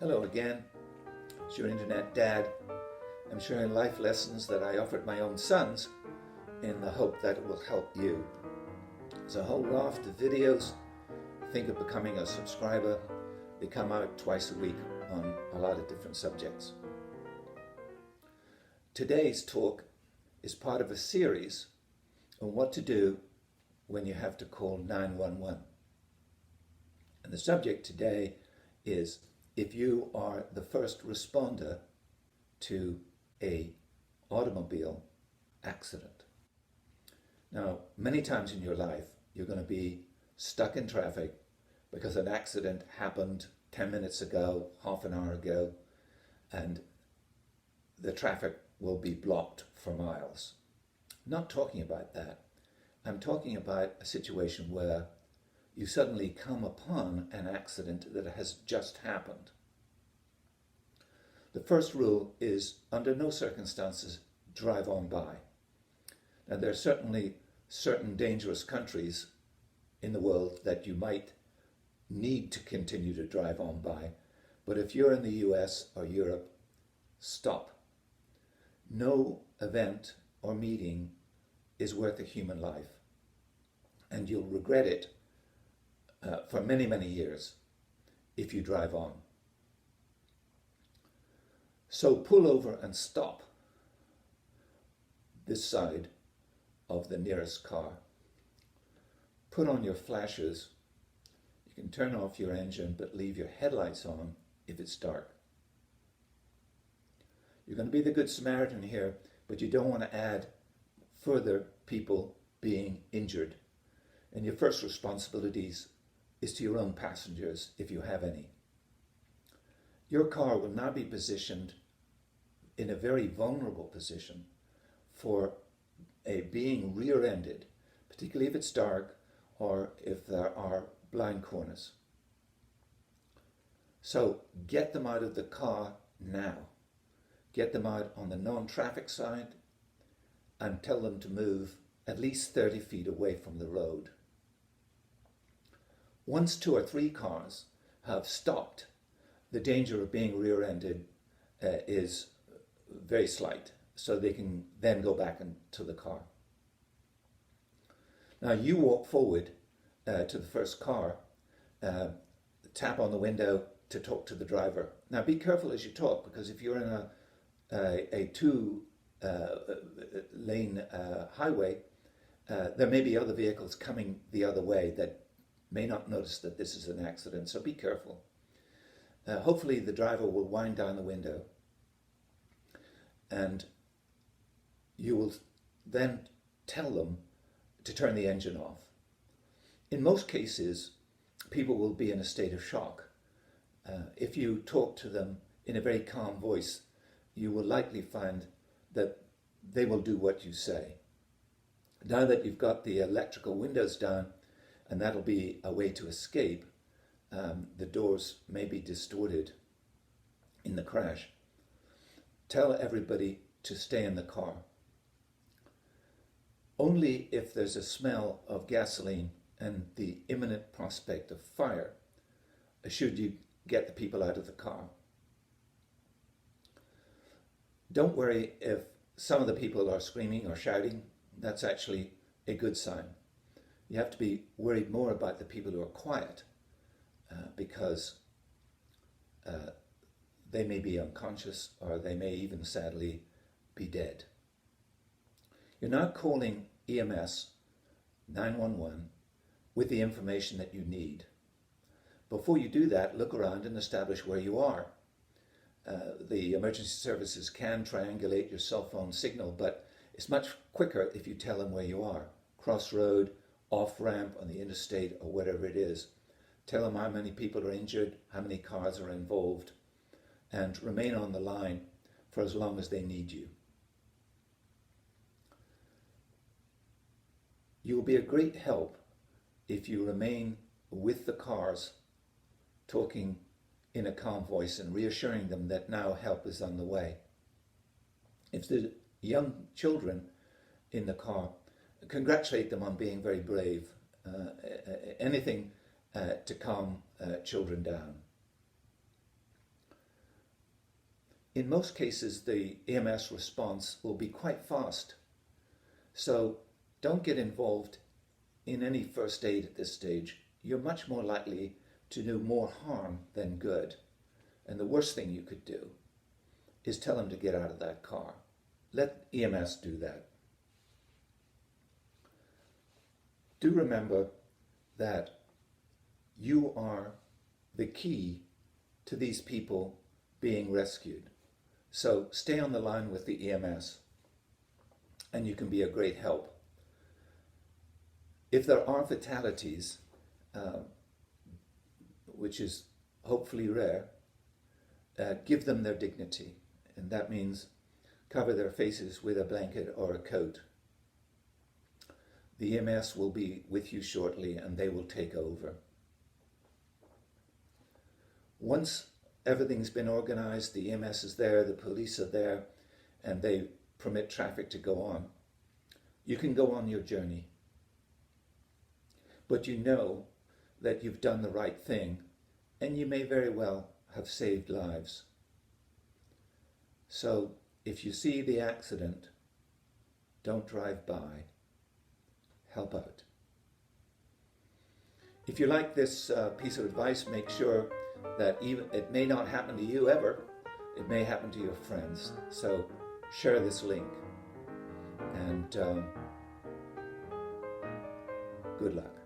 Hello again, it's your internet dad. I'm sharing life lessons that I offered my own sons in the hope that it will help you. There's a whole raft of videos. Think of becoming a subscriber. They come out twice a week on a lot of different subjects. Today's talk is part of a series on what to do when you have to call 911. And the subject today is if you are the first responder to an automobile accident. Now, many times in your life, you're going to be stuck in traffic because an accident happened 10 minutes ago, half an hour ago, and the traffic will be blocked for miles. I'm not talking about that. I'm talking about a situation where you suddenly come upon an accident that has just happened. The first rule is, under no circumstances, drive on by. Now, there are certainly certain dangerous countries in the world that you might need to continue to drive on by, but if you're in the US or Europe, stop. No event or meeting is worth a human life, and you'll regret it for many, many years if you drive on. So pull over and stop this side of the nearest car. Put on your flashers. You can turn off your engine but leave your headlights on if it's dark. You're going to be the Good Samaritan here, but you don't want to add further people being injured. And your first responsibilities is to your own passengers, if you have any. Your car will now be positioned in a very vulnerable position for being rear-ended, particularly if it's dark or if there are blind corners. So get them out of the car now. Get them out on the non-traffic side and tell them to move at least 30 feet away from the road. Once 2 or 3 cars have stopped, the danger of being rear-ended is very slight, so they can then go back into the car. Now you walk forward to the first car, tap on the window to talk to the driver. Now be careful as you talk, because if you're in a 2-lane highway, there may be other vehicles coming the other way that may not notice that this is an accident, so be careful. Hopefully the driver will wind down the window, and you will then tell them to turn the engine off. In most cases, people will be in a state of shock. If you talk to them in a very calm voice, you will likely find that they will do what you say. Now that you've got the electrical windows down, and that'll be a way to escape, the doors may be distorted in the crash. Tell everybody to stay in the car. Only if there's a smell of gasoline and the imminent prospect of fire should you get the people out of the car. Don't worry if some of the people are screaming or shouting. That's actually a good sign. You have to be worried more about the people who are quiet because they may be unconscious, or they may even sadly be dead. You're now calling EMS 911 with the information that you need. Before you do that, look around and establish where you are. The emergency services can triangulate your cell phone signal, but it's much quicker if you tell them where you are. Crossroad, off-ramp on the interstate, or whatever it is. Tell them how many people are injured, how many cars are involved, and remain on the line for as long as they need you. You will be a great help if you remain with the cars, talking in a calm voice and reassuring them that now help is on the way. If the young children in the car, congratulate them on being very brave. Anything to calm children down. in most cases, the EMS response will be quite fast. So don't get involved in any first aid at this stage. You're much more likely to do more harm than good. And the worst thing you could do is tell them to get out of that car. Let EMS do that. Do remember that you are the key to these people being rescued. So stay on the line with the EMS and you can be a great help. If there are fatalities, which is hopefully rare, give them their dignity. And that means cover their faces with a blanket or a coat. The EMS will be with you shortly and they will take over. Once everything's been organized, the EMS is there, the police are there, and they permit traffic to go on, you can go on your journey. But you know that you've done the right thing, and you may very well have saved lives. So if you see the accident, don't drive by. Help out. If you like this piece of advice, make sure that even it may not happen to you ever, it may happen to your friends. So share this link and good luck.